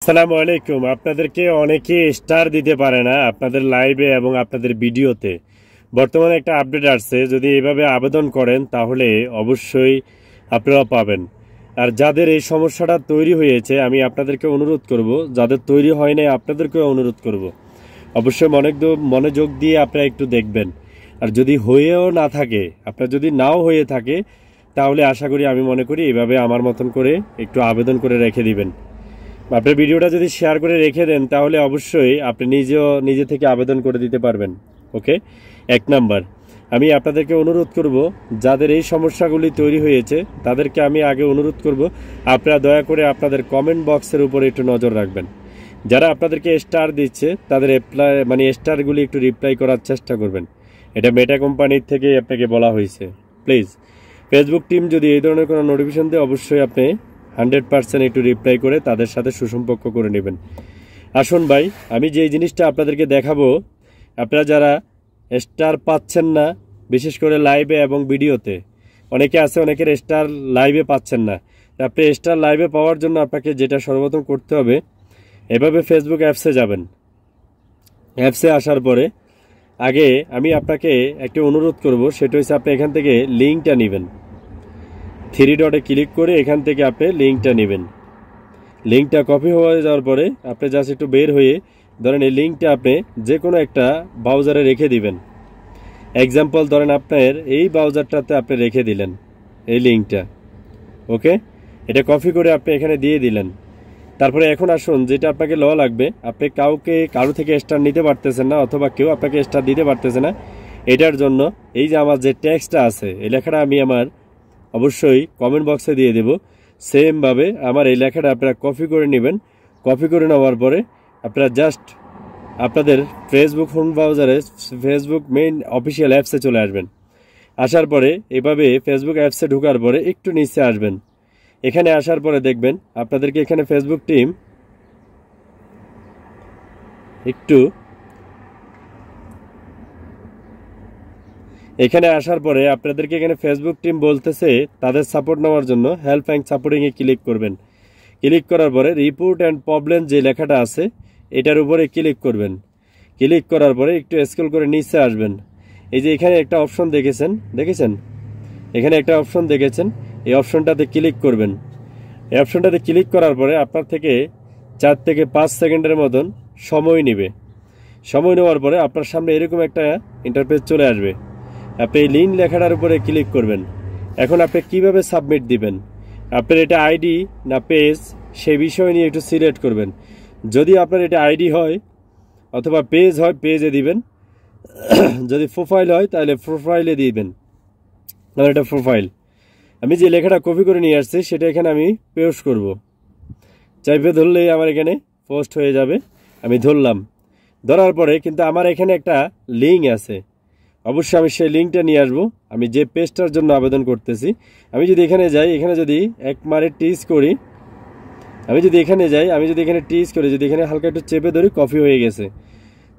আসসালামু আলাইকুম। আপনাদেরকে অনেকে স্টার দিতে পারে না আপনাদের লাইভে এবং আপনাদের ভিডিওতে। বর্তমানে একটা আপডেট আসছে, যদি এভাবে আবেদন করেন তাহলে অবশ্যই আপনারা পাবেন। আর যাদের এই সমস্যাটা তৈরি হয়েছে আমি আপনাদেরকে অনুরোধ করব, যাদের তৈরি হয় নাই আপনাদেরকেও অনুরোধ করব, অবশ্যই মনোযোগ দিয়ে আপনারা একটু দেখবেন। আর যদি হয়েও না থাকে, আপনার যদি নাও হয়ে থাকে, তাহলে আশা করি আমি মনে করি এভাবে আমার মতন করে একটু আবেদন করে রেখে দিবেন। আপনার ভিডিওটা যদি শেয়ার করে রেখে দেন তাহলে অবশ্যই আপনি নিজে থেকে আবেদন করে দিতে পারবেন। ওকে, 1 নাম্বার, আমি আপনাদেরকে অনুরোধ করব, যাদের এই সমস্যাগুলি তৈরি হয়েছে তাদেরকে আমি আগে অনুরোধ করব আপনারা দয়া করে আপনাদের কমেন্ট বক্সের উপরে একটু নজর রাখবেন। যারা আপনাদেরকে স্টার দিচ্ছে তাদের স্টারগুলি একটু রিপ্লাই করার চেষ্টা করবেন। এটা মেটা কোম্পানির থেকে আপনাকে বলা হয়েছে। প্লিজ ফেসবুক টিম যদি এই ধরনের কোনো নোটিফিকেশন দেয় অবশ্যই আপনি 100% একটু রিপ্লাই করে তাদের সাথে সুসম্পর্ক করে নেবেন। আসুন ভাই, আমি যে জিনিসটা আপনাদেরকে দেখাবো, আপনারা যারা স্টার পাচ্ছেন না, বিশেষ করে লাইভে এবং ভিডিওতে, অনেকে আছে অনেকের স্টার লাইভে পাচ্ছেন না। আপনি স্টার লাইভে পাওয়ার জন্য আপনাকে যেটা সর্বপ্রথম করতে হবে, এভাবে ফেসবুক অ্যাপসে যাবেন। অ্যাপসে আসার পরে আগে আমি আপনাকে একটা অনুরোধ করব, সেটা হচ্ছে আপনি এখান থেকে লিঙ্কটা নেবেন। 3 ডটে ক্লিক করে এখান থেকে আপনি লিঙ্কটা নেবেন। লিঙ্কটা কপি হয়ে যাওয়ার পরে আপনি জাস্ট একটু বের হয়ে ধরেন এই লিঙ্কটা আপনি যে কোনো একটা ব্রাউজারে রেখে দিবেন। এক্সাম্পল ধরেন আপনার এই ব্রাউজারটাতে আপনি রেখে দিলেন এই লিঙ্কটা। ওকে, এটা কপি করে আপনি এখানে দিয়ে দিলেন। তারপরে এখন আসুন, যেটা আপনাকে ল লাগবে, আপনি কারো থেকে স্টার নিতে পারতেছেন না অথবা কেউ আপনাকে স্টার দিতে পারতেছে না, এটার জন্য এই যে আমার যে টেক্সটটা আছে এই লেখাটা আমি আমার অবশ্যই কমেন্ট বক্সে দিয়ে দেব। সেমভাবে আমার এই লেখাটা আপনারা কপি করে নেবেন। কপি করে নেওয়ার পরে আপনারা জাস্ট আপনাদের ফেসবুক হোম ব্রাউজারে ফেসবুক মেইন অফিসিয়াল অ্যাপসে চলে আসবেন। আসার পরে এভাবে ফেসবুক অ্যাপসে ঢোকার পরে একটু নিচে আসবেন। এখানে আসার পরে দেখবেন আপনাদেরকে এখানে ফেসবুক টিম এখানে আসার পরে আপনাদেরকে এখানে ফেসবুক টিম বলতেছে তাদের সাপোর্ট নেওয়ার জন্য হেল্প অ্যান্ড সাপোর্টিংয়ে ক্লিক করবেন। ক্লিক করার পরে রিপোর্ট অ্যান্ড প্রবলেম যে লেখাটা আছে এটার উপরে ক্লিক করবেন। ক্লিক করার পরে একটু স্ক্রল করে নিচে আসবেন। এই যে এখানে একটা অপশন দেখেছেন এখানে একটা অপশন দেখেছেন, এই অপশনটাতে ক্লিক করবেন। এই অপশনটাতে ক্লিক করার পরে আপনার থেকে 4 থেকে 5 সেকেন্ডের মতন সময় নেবে। সময় নেওয়ার পরে আপনার সামনে এরকম একটা ইন্টারফেস চলে আসবে। আপনি এই লিঙ্ক লেখাটার উপরে ক্লিক করবেন। এখন আপনি কিভাবে সাবমিট দিবেন, আপনার এটা আইডি না পেজ, সেই বিষয় নিয়ে একটু সিলেক্ট করবেন। যদি আপনার এটা আইডি হয় অথবা পেজ হয় পেজে দিবেন, যদি প্রোফাইল হয় তাহলে প্রোফাইলে দিবেন। আমার এটা প্রোফাইল। আমি যে লেখাটা কপি করে নিয়ে আসছি সেটা এখানে আমি পেস্ট করব। চাইপে ধরলেই আমার এখানে পোস্ট হয়ে যাবে। আমি ধরলাম, ধরার পরে কিন্তু আমার এখানে একটা লিঙ্ক আছে, অবশ্যই আমি সেই লিঙ্কটা নিয়ে আসবো। আমি যে পেজটার জন্য আবেদন করতেছি, আমি যদি এখানে যাই, এখানে যদি একবারে টিচ করি, আমি যদি এখানে টিচ করি, যদি এখানে হালকা একটু চেপে ধরি, কপি হয়ে গেছে।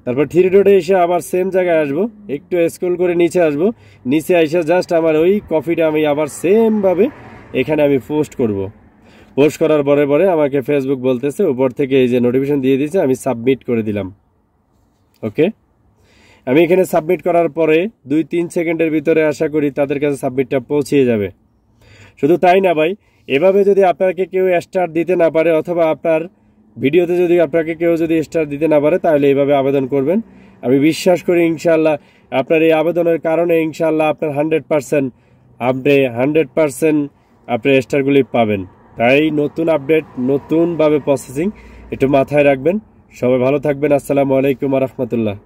তারপর 3 ডটে এসে আবার সেম জায়গায় আসবো, একটু স্ক্রল করে নিচে আসবো। নিচে এসে জাস্ট আমার ওই কপিটা আমি আবার সেমভাবে এখানে আমি পোস্ট করব। পোস্ট করার পরে আমাকে ফেসবুক বলতেছে উপর থেকে এই যে নোটিফিকেশন দিয়ে দিয়েছে, আমি সাবমিট করে দিলাম। ওকে, আমি এখানে সাবমিট করার পরে 2-3 সেকেন্ডের ভিতরে আশা করি তাদের কাছে সাবমিটটা পৌঁছিয়ে যাবে। শুধু তাই না ভাই, এভাবে যদি আপনাকে কেউ স্টার দিতে না পারে অথবা আপনার ভিডিওতে যদি আপনাকে কেউ যদি স্টার দিতে না পারে, তাহলে এইভাবে আবেদন করবেন। আমি বিশ্বাস করি ইনশাআল্লাহ আপনার এই আবেদনের কারণে ইনশাআল্লাহ আপনার 100% আপনি স্টারগুলি পাবেন। তাই নতুন আপডেট, নতুনভাবে প্রসেসিং একটু মাথায় রাখবেন। সবাই ভালো থাকবেন। আসসালামু আলাইকুম ওয়া রাহমাতুল্লাহ।